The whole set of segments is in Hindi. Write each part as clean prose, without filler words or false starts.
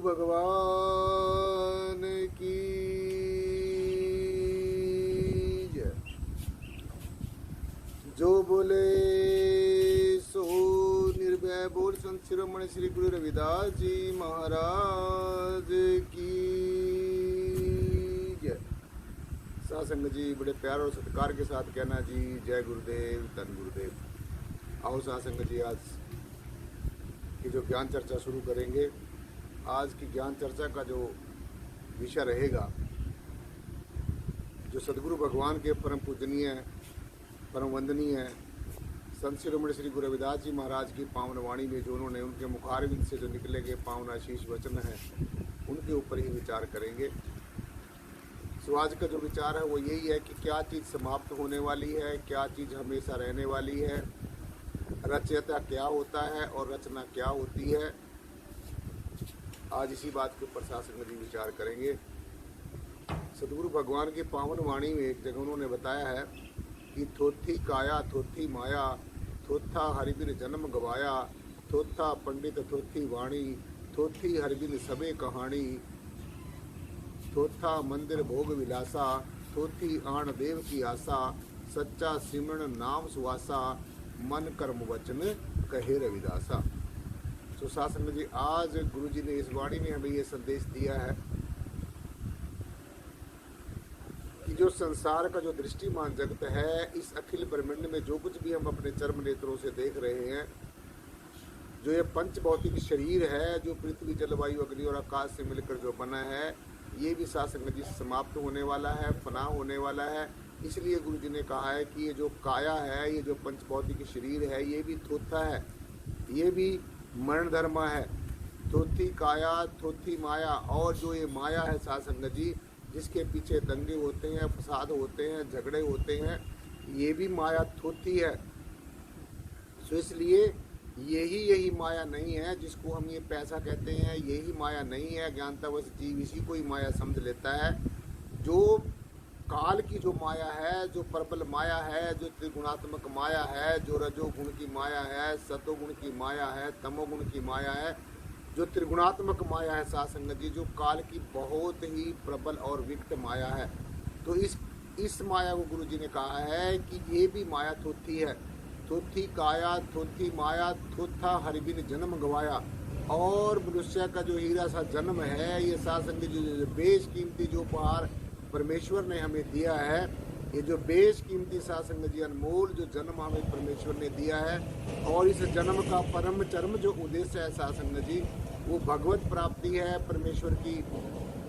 भगवान की जय। जो बोले सो निर्भय बोल। संत शिरोमणि श्री गुरु रविदास जी महाराज की जय। सासंग जी बड़े प्यार और सत्कार के साथ कहना जी जय गुरुदेव धन गुरुदेव। आओ सासंग जी आज की जो ज्ञान चर्चा शुरू करेंगे। आज की ज्ञान चर्चा का जो विषय रहेगा, जो सदगुरु भगवान के परम पूजनीय परम वंदनीय संत शिरोमणि श्री गुरु रविदास जी महाराज की पावन वाणी में जो उन्होंने उनके मुखारविंद से जो निकले गए पावन आशीष वचन हैं, उनके ऊपर ही विचार करेंगे। सो आज का जो विचार है वो यही है कि क्या चीज़ समाप्त होने वाली है, क्या चीज़ हमेशा रहने वाली है, रचयिता क्या होता है और रचना क्या होती है। आज इसी बात के ऊपर सासंग जी विचार करेंगे। सदगुरु भगवान की पावन वाणी में एक जगह उन्होंने बताया है कि थोथी काया थोथी माया, थोथा हरिबिन जन्म गवाया, थोथा पंडित थोथी वाणी, थोथी हरिबिन सबे कहानी, थोथा मंदिर भोग विलासा, थोथी आण देव की आशा, सच्चा सिमरन नाम सुवासा, मन कर्म वचन कहे रविदासा। तो सासंग जी आज गुरु जी ने इस वाणी में हमें ये संदेश दिया है कि जो संसार का जो दृष्टिमान जगत है, इस अखिल ब्रह्मांड में जो कुछ भी हम अपने चर्म नेत्रों से देख रहे हैं, जो ये पंच भौतिक शरीर है, जो पृथ्वी जलवायु अग्नि और आकाश से मिलकर जो बना है, ये भी सासंग जी समाप्त होने वाला है, फना होने वाला है। इसलिए गुरु जी ने कहा है कि ये जो काया है, ये जो पंच भौतिक शरीर है, ये भी थोथा है, ये भी मरण धर्म है। थोथी काया थोथी माया, और जो ये माया है सासंग जी, जिसके पीछे दंगे होते हैं, फसाद होते हैं, झगड़े होते हैं, ये भी माया थोथी है। सो इसलिए यही माया नहीं है जिसको हम ये पैसा कहते हैं, यही माया नहीं है। ज्ञानतावश जीव इसी को ही माया समझ लेता है। जो काल की जो माया है, जो प्रबल माया है, जो त्रिगुणात्मक माया है, जो रजोगुण की माया है, सतोगुण की माया है, तमोगुण की माया है, जो त्रिगुणात्मक माया है सासंग जी, जो काल की बहुत ही प्रबल और विकट माया है। तो इस माया को गुरु जी ने कहा है कि ये भी माया थोथी है। थोथी काया थोथी माया, थोथा हरिबिन जन्म गवाया। और मनुष्य का जो हीरा सा जन्म है, ये सासंग जी जो बेशकीमती जो उपहार परमेश्वर ने हमें दिया है, ये जो बेशकीमती सासंग जी अनमोल जो जन्म हमें परमेश्वर ने दिया है, और इस जन्म का परम चरम जो उद्देश्य है सासंग जी, वो भगवत प्राप्ति है। परमेश्वर की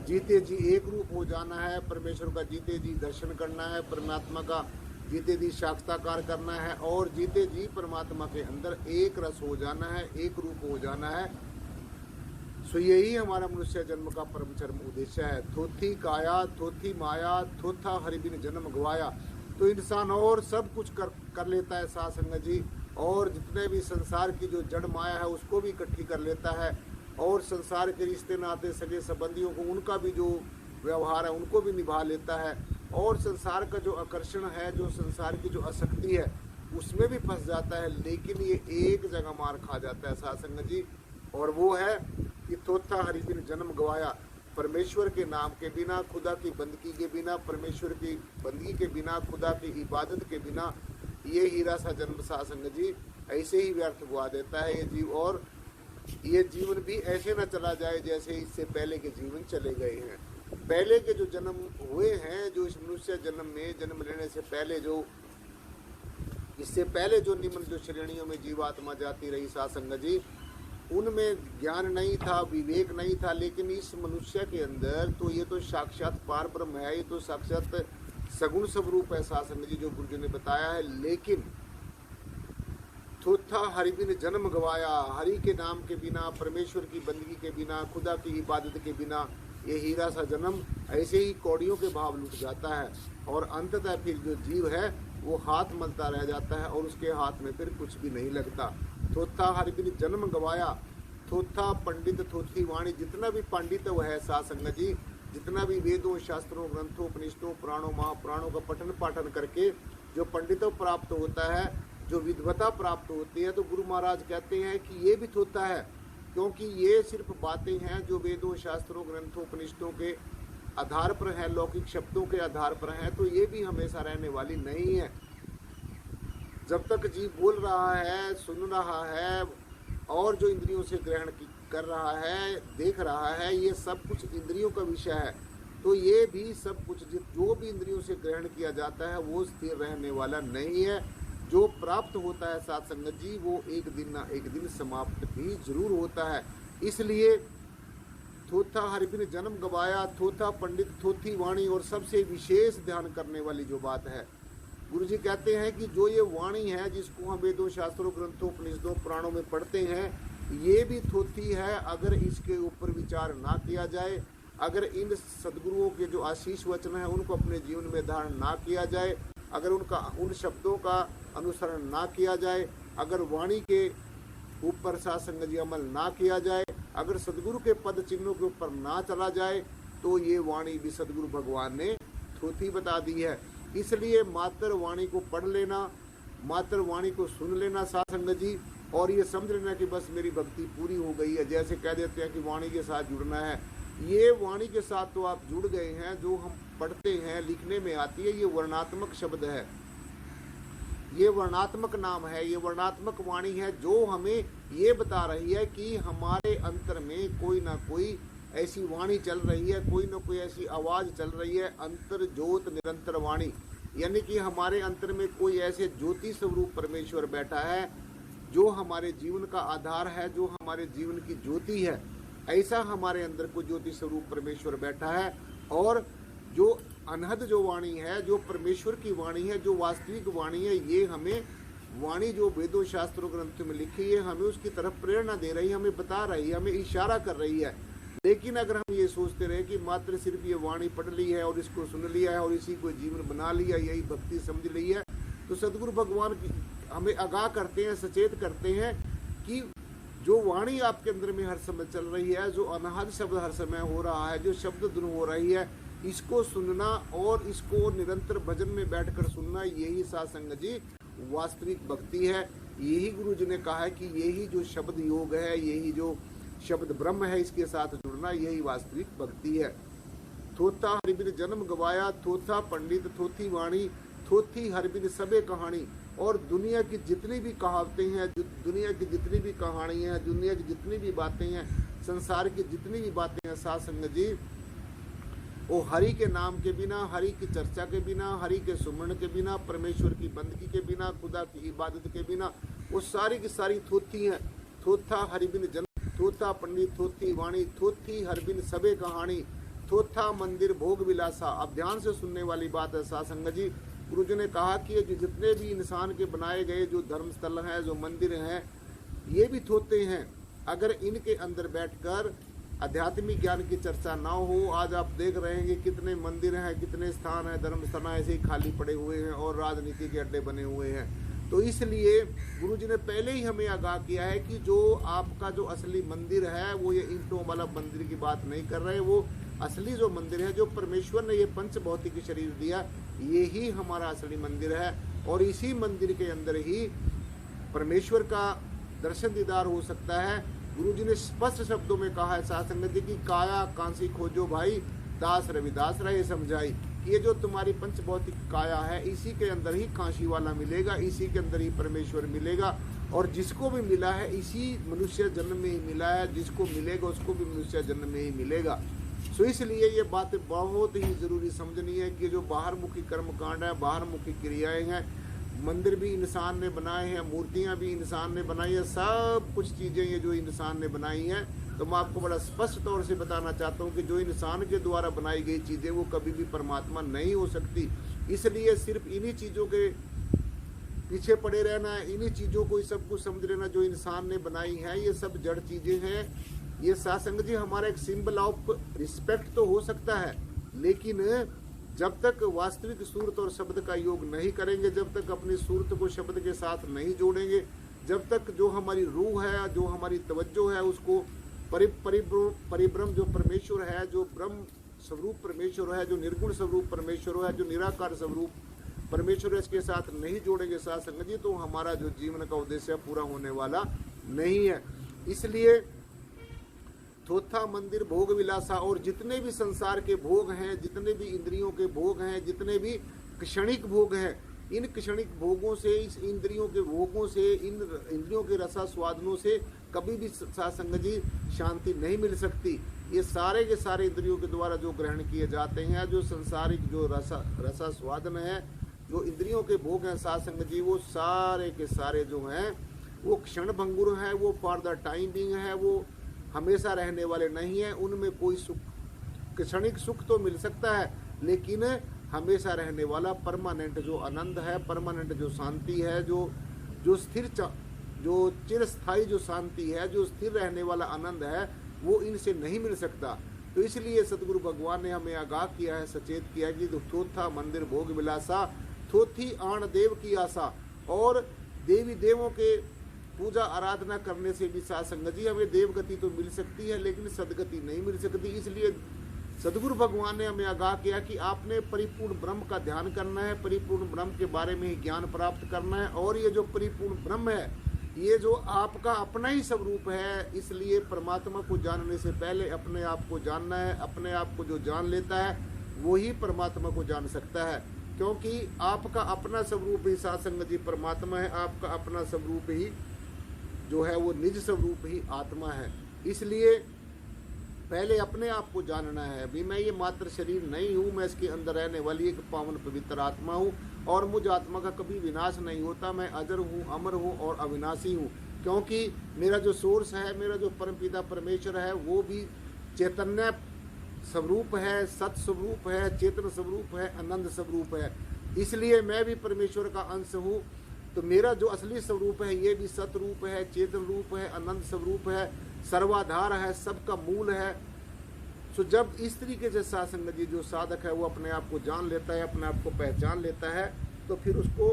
जीते जी एक रूप हो जाना है, परमेश्वर का जीते जी दर्शन करना है, परमात्मा का जीते जी साक्षात्कार करना है, और जीते जी परमात्मा के अंदर एक रस हो जाना है, एक रूप हो जाना है। सो यही हमारा मनुष्य जन्म का परम चरम उद्देश्य है। थोथी काया थोथी माया, थोथा हरिबिन जन्म गवाया। तो इंसान और सब कुछ कर लेता है सासंग जी, और जितने भी संसार की जो जड़ माया है उसको भी इकट्ठी कर लेता है, और संसार के रिश्ते नाते सगे संबंधियों को, उनका भी जो व्यवहार है उनको भी निभा लेता है, और संसार का जो आकर्षण है, जो संसार की जो आसक्ति है, उसमें भी फंस जाता है। लेकिन ये एक जगह मार खा जाता है सासंग जी, और वो है कि थोथा हरिबिन जन्म गवाया। परमेश्वर के नाम के बिना, खुदा की बंदगी के बिना, परमेश्वर की बंदगी के बिना, खुदा की इबादत के बिना, ये हीरा सा जन्म सासंग जी ऐसे ही व्यर्थ हुआ देता है ये जीव। और ये जीवन भी ऐसे न चला जाए जैसे इससे पहले के जीवन चले गए हैं। पहले के जो जन्म हुए हैं, जो इस मनुष्य जन्म में जन्म लेने से पहले, जो इससे पहले जो निम्न जो श्रेणियों में जीवात्मा जाती रही सासंग जी, उनमें ज्ञान नहीं था, विवेक नहीं था। लेकिन इस मनुष्य के अंदर तो ये तो साक्षात पार ब्रह्म है, ये तो साक्षात सगुण स्वरूप है सासंग जी, जो गुरु जी ने बताया है। लेकिन थोथा हरिबिन जन्म गवाया, हरि के नाम के बिना, परमेश्वर की बंदगी के बिना, खुदा की इबादत के बिना, ये हीरा सा जन्म ऐसे ही कौड़ियों के भाव लुट जाता है, और अंततः फिर जो जीव है वो हाथ मलता रह जाता है, और उसके हाथ में फिर कुछ भी नहीं लगता। थोथा हरिबिन जन्म गवाया, थोथा पंडित थोथी वाणी। जितना भी पांडित्य है सासंग जी, जितना भी वेदों शास्त्रों ग्रंथों उपनिषदों पुराणों महापुराणों का पठन पाठन करके जो पंडित्व प्राप्त होता है, जो विद्वता प्राप्त होती है, तो गुरु महाराज कहते हैं कि ये भी थोथा है। क्योंकि ये सिर्फ बातें हैं जो वेदों, शास्त्रों, ग्रंथों, उपनिषदों के आधार पर है, लौकिक शब्दों के आधार पर है, तो ये भी हमेशा रहने वाली नहीं है। जब तक जीव बोल रहा है, सुन रहा है और जो इंद्रियों से ग्रहण कर रहा है, देख रहा है, ये सब कुछ इंद्रियों का विषय है। तो ये भी सब कुछ जो भी इंद्रियों से ग्रहण किया जाता है वो स्थिर रहने वाला नहीं है। जो प्राप्त होता है साथ संगत जी, वो एक दिन ना एक दिन समाप्त भी जरूर होता है। इसलिए थोथा हरिबिन जन्म गवाया, थोथा पंडित थोथी वाणी, और सबसे विशेष ध्यान करने वाली जो बात है, गुरु जी कहते हैं कि जो ये वाणी है जिसको हम वेदों, शास्त्रों, ग्रंथों, उपनिषदों, पुराणों में पढ़ते हैं, ये भी थोथी है अगर इसके ऊपर विचार ना किया जाए, अगर इन सदगुरुओं के जो आशीष वचन है उनको अपने जीवन में धारण ना किया जाए, अगर उन शब्दों का अनुसरण ना किया जाए, अगर वाणी के ऊपर सत्संग जी अमल ना किया जाए, अगर सदगुरु के पद चिन्हों के ऊपर ना चला जाए, तो ये वाणी भी सदगुरु भगवान ने थोथी बता दी है। इसलिए मात्र वाणी को पढ़ लेना, मात्र वाणी को सुन लेना सत्संग जी, और ये समझ लेना कि बस मेरी भक्ति पूरी हो गई है, जैसे कह देते हैं कि वाणी के साथ जुड़ना है, ये वाणी के साथ तो आप जुड़ गए हैं। जो हम पढ़ते हैं, लिखने में आती है, ये वर्णात्मक शब्द है, ये वर्णात्मक नाम है, ये वर्णात्मक वाणी है जो हमें ये बता रही है कि हमारे अंतर में कोई ना कोई ऐसी वाणी चल रही है, कोई ना कोई ऐसी आवाज चल रही है, अंतर ज्योत निरंतर वाणी, यानी कि हमारे अंतर में कोई ऐसे ज्योति स्वरूप परमेश्वर बैठा है जो हमारे जीवन का आधार है, जो हमारे जीवन की ज्योति है। ऐसा हमारे अंदर कोई ज्योति स्वरूप परमेश्वर बैठा है, और जो अनहद जो वाणी है, जो परमेश्वर की वाणी है, जो वास्तविक वाणी है, ये हमें वाणी जो वेदों, शास्त्रों, ग्रंथों में लिखी है, हमें उसकी तरफ प्रेरणा दे रही है, हमें बता रही है, हमें इशारा कर रही है। लेकिन अगर हम ये सोचते रहे कि मात्र सिर्फ ये वाणी पढ़ ली है और इसको सुन लिया है और इसी को जीवन बना लिया, यही भक्ति समझ ली है, तो सदगुरु भगवान हमें आगाह करते हैं, सचेत करते हैं कि जो वाणी आपके अंदर में हर समय चल रही है, जो अनाहद शब्द हर समय हो रहा है, जो शब्द धुन हो रही है, इसको सुनना और इसको निरंतर भजन में बैठकर सुनना, यही सत्संग जी वास्तविक भक्ति है। यही गुरु जी ने कहा है कि यही जो शब्द योग है, यही जो शब्द ब्रह्म है, इसके साथ जुड़ना यही वास्तविक भक्ति है। थोथा हरिबिन जन्म गवाया, थोथा पंडित थोथी वाणी, थोथी हरिबिन सबे कहानी। और दुनिया की जितनी भी कहावतें हैं, दुनिया की जितनी भी कहानियां हैं, दुनिया की जितनी भी बातें हैं, संसार की जितनी भी बातें हैं सत्संग जी, वो हरि के नाम के बिना, हरि की चर्चा के बिना, हरि के सुमरण के बिना, परमेश्वर की बंदगी के बिना, खुदा की इबादत के बिना, वो सारी की सारी थोथी हैं। थोथा हरिबिन जन्म, थोथा पंडित थोथी वाणी, थोथी हरिबिन सबे कहानी, थोथा मंदिर भोग विलासा। अब ध्यान से सुनने वाली बात है सत्संग जी। गुरु जी ने कहा कि जो जितने भी इंसान के बनाए गए जो धर्म स्थल हैं, जो मंदिर हैं, ये भी थोते हैं। अगर इनके अंदर बैठकर आध्यात्मिक ज्ञान की चर्चा ना हो, आज आप देख रहे हैं कि कितने मंदिर हैं, कितने स्थान हैं, धर्म स्थान ऐसे ही खाली पड़े हुए हैं और राजनीति के अड्डे बने हुए हैं। तो इसलिए गुरु जी ने पहले ही हमें आगाह किया है कि जो आपका जो असली मंदिर है, वो ये ईंटों वाला मंदिर की बात नहीं कर रहे, वो असली जो मंदिर है, जो परमेश्वर ने ये पंच भौतिक शरीर दिया, ये ही हमारा असली मंदिर है। और इसी मंदिर के अंदर ही परमेश्वर का दर्शन दीदार हो सकता है। गुरु जी ने स्पष्ट शब्दों में कहा है सत्संग जी की काया कांसी खोजो भाई, दास रविदास रहे समझाई। ये जो तुम्हारी पंच भौतिक काया है, इसी के अंदर ही कांसी वाला मिलेगा, इसी के अंदर ही परमेश्वर मिलेगा। और जिसको भी मिला है इसी मनुष्य जन्म में ही मिला है, जिसको मिलेगा उसको भी मनुष्य जन्म में ही मिलेगा। सो इसलिए ये बातें बहुत ही जरूरी समझनी है कि जो बाहरमुखी कर्म कांड है, बाहरमुखी क्रियाएं हैं, मंदिर भी इंसान ने बनाए हैं, मूर्तियां भी इंसान ने बनाई है, सब कुछ चीज़ें ये जो इंसान ने बनाई हैं। तो मैं आपको बड़ा स्पष्ट तौर से बताना चाहता हूँ कि जो इंसान के द्वारा बनाई गई चीज़ें वो कभी भी परमात्मा नहीं हो सकती। इसलिए सिर्फ इन्हीं चीज़ों के पीछे पड़े रहना है, इन्हीं चीज़ों को सब कुछ समझ लेना जो इंसान ने बनाई है, ये सब जड़ चीज़ें हैं। ये सत्संग जी हमारा एक सिंबल ऑफ रिस्पेक्ट तो हो सकता है, लेकिन जब तक वास्तविक सूरत और शब्द का योग नहीं करेंगे, जब तक अपनी सूरत को शब्द के साथ नहीं जोड़ेंगे, जब तक जो हमारी रूह है, जो हमारी तवज्जो है, उसको परिब्रह्म जो परमेश्वर है, जो ब्रह्म स्वरूप परमेश्वर है, जो निर्गुण स्वरूप परमेश्वर है, जो निराकार स्वरूप परमेश्वर है, इसके साथ नहीं जोड़ेंगे सत्संग जी, तो हमारा जो जीवन का उद्देश्य पूरा होने वाला नहीं है। इसलिए थोथा मंदिर भोग विलासा, और जितने भी संसार के भोग हैं, जितने भी इंद्रियों के भोग हैं, जितने भी क्षणिक भोग हैं, इन क्षणिक भोगों से, इस इंद्रियों के भोगों से, इन इंद्रियों के रसा स्वादनों से कभी भी सासंग जी शांति नहीं मिल सकती। ये सारे के सारे इंद्रियों के द्वारा जो ग्रहण किए जाते हैं, जो संसारिक जो रसा स्वादन है, जो इंद्रियों के भोग हैं सासंग जी, वो सारे के सारे जो हैं वो क्षण भंगुर हैं, वो फॉर द टाइम बिंग है, वो हमेशा रहने वाले नहीं हैं। उनमें कोई सुख, क्षणिक सुख तो मिल सकता है, लेकिन हमेशा रहने वाला परमानेंट जो आनंद है, परमानेंट जो शांति है, जो स्थिर, जो चिरस्थायी जो शांति है, जो स्थिर रहने वाला आनंद है, वो इनसे नहीं मिल सकता। तो इसलिए सदगुरु भगवान ने हमें आगाह किया है, सचेत किया है कि थोथा मंदिर भोग विलासा, थोथी आण देव की आशा। और देवी देवों के पूजा आराधना करने से भी सासंग जी हमें देवगति तो मिल सकती है, लेकिन सदगति नहीं मिल सकती। इसलिए सदगुरु भगवान ने हमें आगाह किया कि आपने परिपूर्ण ब्रह्म का ध्यान करना है, परिपूर्ण ब्रह्म के बारे में ही ज्ञान प्राप्त करना है। और ये जो परिपूर्ण ब्रह्म है, ये जो आपका अपना ही स्वरूप है, इसलिए परमात्मा को जानने से पहले अपने आप को जानना है। अपने आप को जो जान लेता है वही परमात्मा को जान सकता है, क्योंकि आपका अपना स्वरूप ही सासंग जी परमात्मा है। आपका अपना स्वरूप ही जो है वो निज स्वरूप ही आत्मा है। इसलिए पहले अपने आप को जानना है। भी मैं ये मात्र शरीर नहीं हूँ, मैं इसके अंदर रहने वाली एक पावन पवित्र आत्मा हूँ, और मुझ आत्मा का कभी विनाश नहीं होता। मैं अजर हूँ, अमर हूँ और अविनाशी हूँ, क्योंकि मेरा जो सोर्स है, मेरा जो परमपिता परमेश्वर है, वो भी चैतन्य स्वरूप है, सत स्वरूप है, चेतन स्वरूप है, आनंद स्वरूप है। इसलिए मैं भी परमेश्वर का अंश हूँ। तो मेरा जो असली स्वरूप है, ये भी सत रूप है, चेतन रूप है, आनंद स्वरूप है, सर्वाधार है, सबका मूल है। तो जब इस तरीके से सासंग जी जो साधक है वो अपने आप को जान लेता है, अपने आप को पहचान लेता है, तो फिर उसको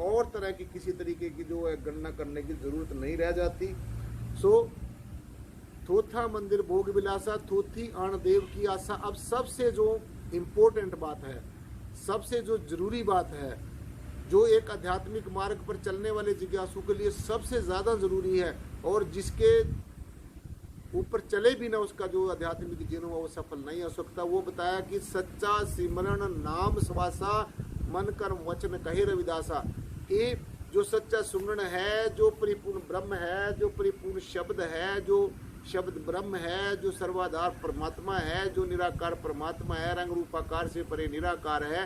और तरह की किसी तरीके की जो है गणना करने की जरूरत नहीं रह जाती। सो थोथा मंदिर भोग विलासा, थोथी आण देव की आशा। अब सबसे जो इम्पोर्टेंट बात है, सबसे जो जरूरी बात है, जो एक आध्यात्मिक मार्ग पर चलने वाले जिज्ञासु के लिए सबसे ज़्यादा जरूरी है, और जिसके ऊपर चले भी ना उसका जो आध्यात्मिक जीवन वो सफल नहीं हो सकता, वो बताया कि सच्चा सिमरन नाम स्वासा, मन कर्म वचन कहे रविदासा। कि जो सच्चा सुमरण है, जो परिपूर्ण ब्रह्म है, जो परिपूर्ण शब्द है, जो शब्द ब्रह्म है, जो सर्वाधार परमात्मा है, जो निराकार परमात्मा है, रंग रूपाकार से परे निराकार है,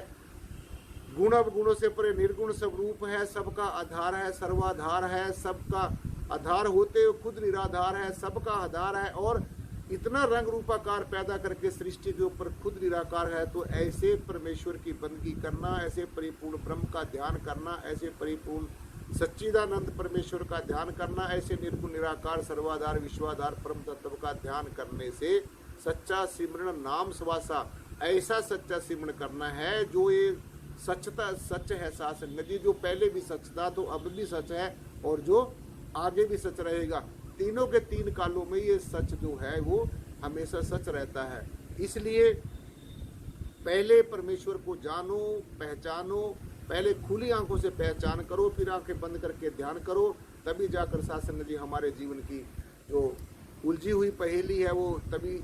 गुण अवगुणों से परे निर्गुण स्वरूप है, सबका आधार है, सर्वाधार है, सबका आधार होते हुए खुद निराधार है, सबका आधार है, और इतना रंग रूपाकार पैदा करके सृष्टि के ऊपर खुद निराकार है। तो ऐसे परमेश्वर की बंदगी करना, ऐसे परिपूर्ण ब्रह्म का ध्यान करना, ऐसे परिपूर्ण सच्चिदानंद परमेश्वर का ध्यान करना, ऐसे निर्गुण निराकार सर्वाधार विश्वाधार परम तत्व का ध्यान करने से सच्चा सिमरन नाम स्वासा, ऐसा सच्चा सिमरन करना है जो ये सच्चता सच है सासंग जी, जो पहले भी सच था तो अब भी सच है, और जो आगे भी सच रहेगा। तीनों के तीन कालों में ये सच जो है वो हमेशा सच रहता है। इसलिए पहले परमेश्वर को जानो, पहचानो, पहले खुली आंखों से पहचान करो, फिर आंखें बंद करके ध्यान करो, तभी जाकर सासंग जी हमारे जीवन की जो उलझी हुई पहेली है वो तभी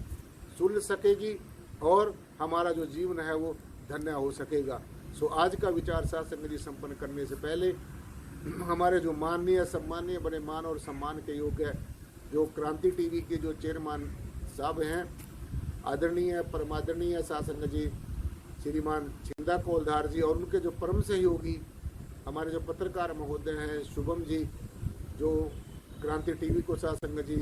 सुलझ सकेगी, और हमारा जो जीवन है वो धन्य हो सकेगा। सो आज का विचार सासंग जी संपन्न करने से पहले हमारे जो माननीय सम्मानीय बड़े मान और सम्मान के योग्य जो क्रांति टीवी के जो चेयरमैन साहब हैं, आदरणीय परमादरणीय सासंग जी श्रीमान छिंदा कोलधार जी, और उनके जो परम सहयोगी हमारे जो पत्रकार महोदय हैं शुभम जी, जो क्रांति टीवी को सासंग जी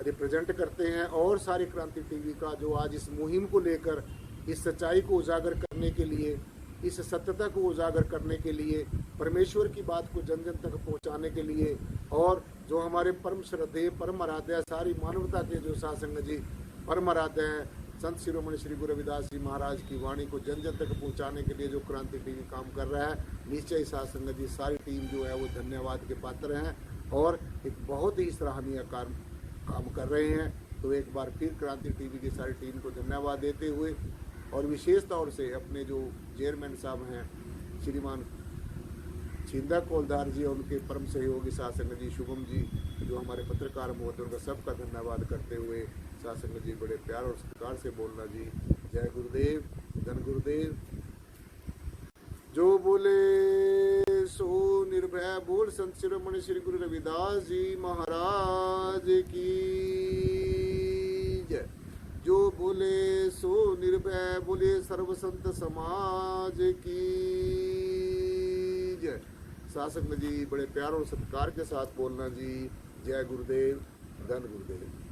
रिप्रेजेंट करते हैं, और सारी क्रांति टीवी का जो आज इस मुहिम को लेकर इस सच्चाई को उजागर करने के लिए, इस सत्यता को उजागर करने के लिए, परमेश्वर की बात को जन जन तक पहुंचाने के लिए, और जो हमारे परम श्रद्धेय परम आराध्य सारी मानवता के जो सासंग जी परम आराध्य हैं, संत शिरोमणि श्री गुरु रविदास जी महाराज की वाणी को जन जन तक पहुंचाने के लिए जो क्रांति टीवी काम कर रहा है, निश्चय सासंग जी सारी टीम जो है वो धन्यवाद के पात्र हैं, और एक बहुत ही सराहनीय काम कर रहे हैं। तो एक बार फिर क्रांति टीवी की सारी टीम को धन्यवाद देते हुए, और विशेष तौर से अपने जो चेयरमैन साहब हैं श्रीमान छिंदा कोलदार जी और उनके परम सहयोगी सासंग जी शुभम जी, जो हमारे पत्रकार महोदय, उनका सबका धन्यवाद करते हुए सासंग जी बड़े प्यार और सत्कार से बोलना जी। जय गुरुदेव, धन गुरुदेव। जो बोले सो निर्भय बोल, संत शिरोमणि श्री गुरु रविदास जी महाराज की जय। जो बोले सो निर्भय बोले, सर्व संत समाज की जय। शासक जी बड़े प्यार और सत्कार के साथ बोलना जी। जय गुरुदेव, धन गुरुदेव।